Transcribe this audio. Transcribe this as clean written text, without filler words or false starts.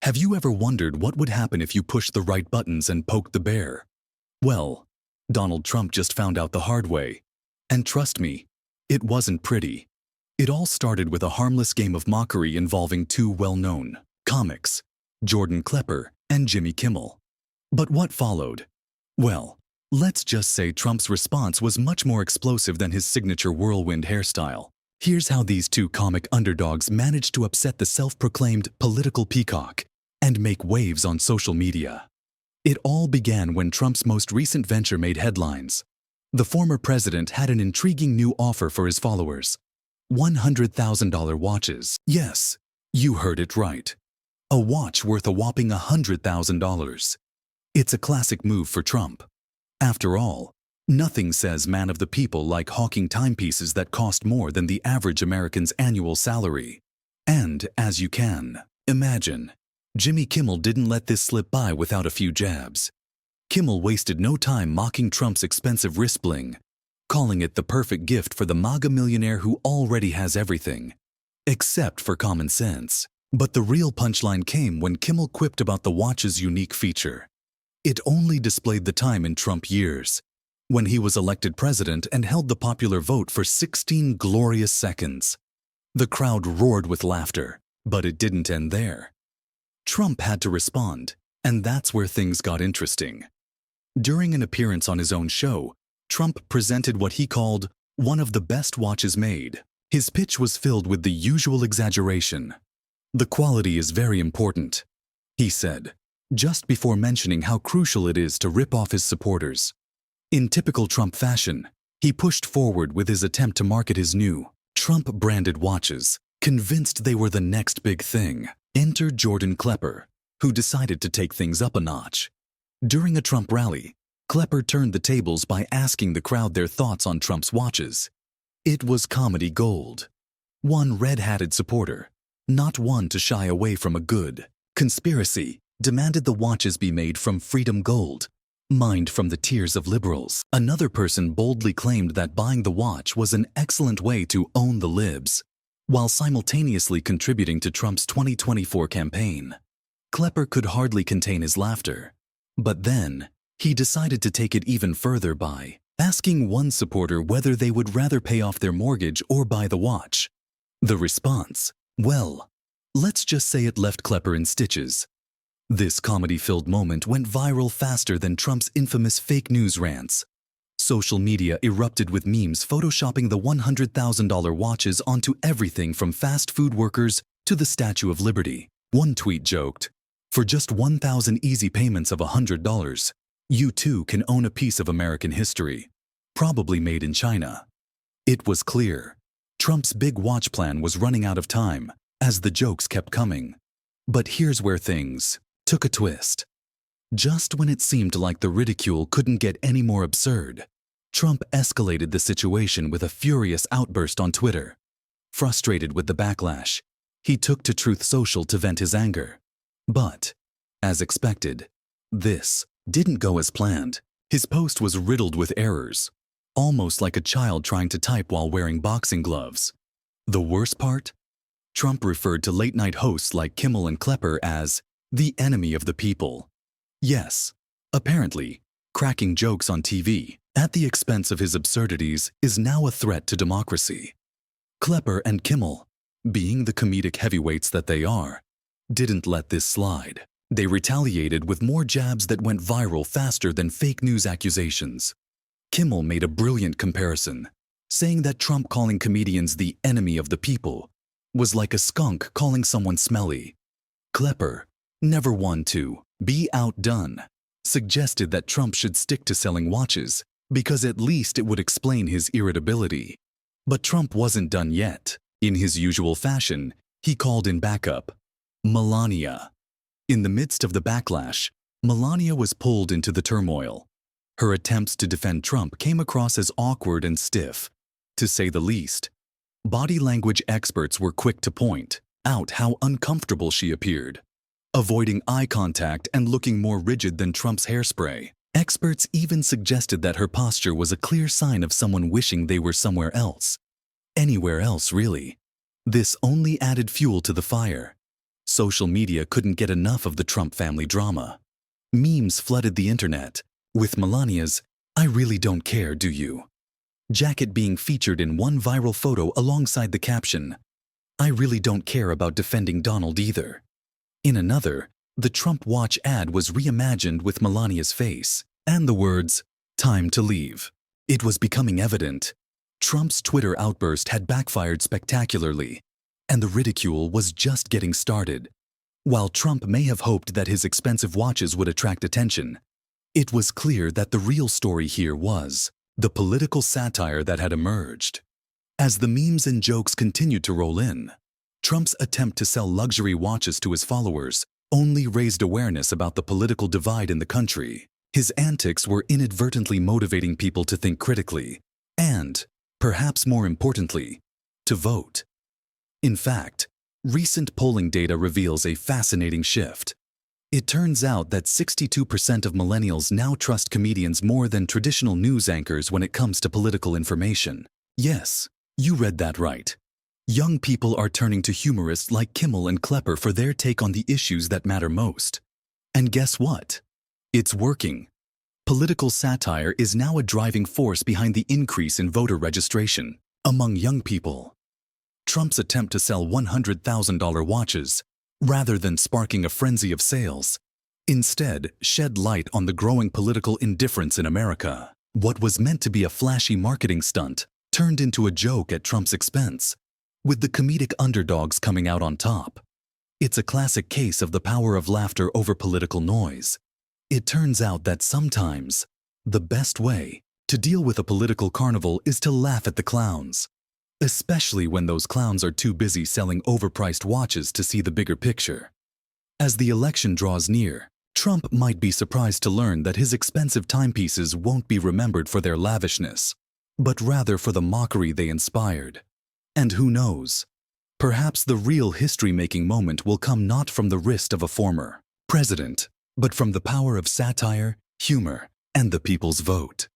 Have you ever wondered what would happen if you pushed the right buttons and poked the bear? Well, Donald Trump just found out the hard way. And trust me, it wasn't pretty. It all started with a harmless game of mockery involving two well-known comics, Jordan Klepper and Jimmy Kimmel. But what followed? Well, let's just say Trump's response was much more explosive than his signature whirlwind hairstyle. Here's how these two comic underdogs managed to upset the self-proclaimed political peacock and make waves on social media. It all began when Trump's most recent venture made headlines. The former president had an intriguing new offer for his followers: $100,000 watches. Yes, you heard it right. A watch worth a whopping $100,000. It's a classic move for Trump. After all, nothing says man of the people like hawking timepieces that cost more than the average American's annual salary. And, as you can imagine, Jimmy Kimmel didn't let this slip by without a few jabs. Kimmel wasted no time mocking Trump's expensive wrist bling, calling it the perfect gift for the MAGA millionaire who already has everything, except for common sense. But the real punchline came when Kimmel quipped about the watch's unique feature. It only displayed the time in Trump years, when he was elected president and held the popular vote for 16 glorious seconds. The crowd roared with laughter, but it didn't end there. Trump had to respond, and that's where things got interesting. During an appearance on his own show, Trump presented what he called one of the best watches made. His pitch was filled with the usual exaggeration. "The quality is very important," he said, just before mentioning how crucial it is to rip off his supporters. In typical Trump fashion, he pushed forward with his attempt to market his new, Trump-branded watches, convinced they were the next big thing. Enter Jordan Klepper, who decided to take things up a notch. During a Trump rally, Klepper turned the tables by asking the crowd their thoughts on Trump's watches. It was comedy gold. One red-hatted supporter, not one to shy away from a good conspiracy, demanded the watches be made from freedom gold, mined from the tears of liberals. Another person boldly claimed that buying the watch was an excellent way to own the libs, while simultaneously contributing to Trump's 2024 campaign. Klepper could hardly contain his laughter. But then, he decided to take it even further by asking one supporter whether they would rather pay off their mortgage or buy the watch. The response? Well, let's just say it left Klepper in stitches. This comedy-filled moment went viral faster than Trump's infamous fake news rants. Social media erupted with memes photoshopping the $100,000 watches onto everything from fast food workers to the Statue of Liberty. One tweet joked, "For just 1,000 easy payments of $100, you too can own a piece of American history, probably made in China." It was clear. Trump's big watch plan was running out of time, as the jokes kept coming. But here's where things took a twist. Just when it seemed like the ridicule couldn't get any more absurd, Trump escalated the situation with a furious outburst on Twitter. Frustrated with the backlash, he took to Truth Social to vent his anger. But, as expected, this didn't go as planned. His post was riddled with errors, almost like a child trying to type while wearing boxing gloves. The worst part? Trump referred to late-night hosts like Kimmel and Klepper as the enemy of the people. Yes, apparently, cracking jokes on TV at the expense of his absurdities is now a threat to democracy. Klepper and Kimmel, being the comedic heavyweights that they are, didn't let this slide. They retaliated with more jabs that went viral faster than fake news accusations. Kimmel made a brilliant comparison, saying that Trump calling comedians the enemy of the people was like a skunk calling someone smelly. Klepper, never one to be outdone, suggested that Trump should stick to selling watches because at least it would explain his irritability. But Trump wasn't done yet. In his usual fashion, he called in backup: Melania. In the midst of the backlash, Melania was pulled into the turmoil. Her attempts to defend Trump came across as awkward and stiff, to say the least. Body language experts were quick to point out how uncomfortable she appeared, avoiding eye contact and looking more rigid than Trump's hairspray. Experts even suggested that her posture was a clear sign of someone wishing they were somewhere else. Anywhere else, really. This only added fuel to the fire. Social media couldn't get enough of the Trump family drama. Memes flooded the internet, with Melania's "I really don't care, do you?" jacket being featured in one viral photo alongside the caption, "I really don't care about defending Donald either." In another, the Trump watch ad was reimagined with Melania's face and the words, "Time to leave." It was becoming evident. Trump's Twitter outburst had backfired spectacularly, and the ridicule was just getting started. While Trump may have hoped that his expensive watches would attract attention, it was clear that the real story here was the political satire that had emerged. As the memes and jokes continued to roll in, Trump's attempt to sell luxury watches to his followers only raised awareness about the political divide in the country. His antics were inadvertently motivating people to think critically and, perhaps more importantly, to vote. In fact, recent polling data reveals a fascinating shift. It turns out that 62% of millennials now trust comedians more than traditional news anchors when it comes to political information. Yes, you read that right. Young people are turning to humorists like Kimmel and Klepper for their take on the issues that matter most. And guess what? It's working. Political satire is now a driving force behind the increase in voter registration among young people. Trump's attempt to sell $100,000 watches, rather than sparking a frenzy of sales, instead shed light on the growing political indifference in America. What was meant to be a flashy marketing stunt turned into a joke at Trump's expense, with the comedic underdogs coming out on top. It's a classic case of the power of laughter over political noise. It turns out that sometimes the best way to deal with a political carnival is to laugh at the clowns, especially when those clowns are too busy selling overpriced watches to see the bigger picture. As the election draws near, Trump might be surprised to learn that his expensive timepieces won't be remembered for their lavishness, but rather for the mockery they inspired. And who knows? Perhaps the real history-making moment will come not from the wrist of a former president, but from the power of satire, humor, and the people's vote.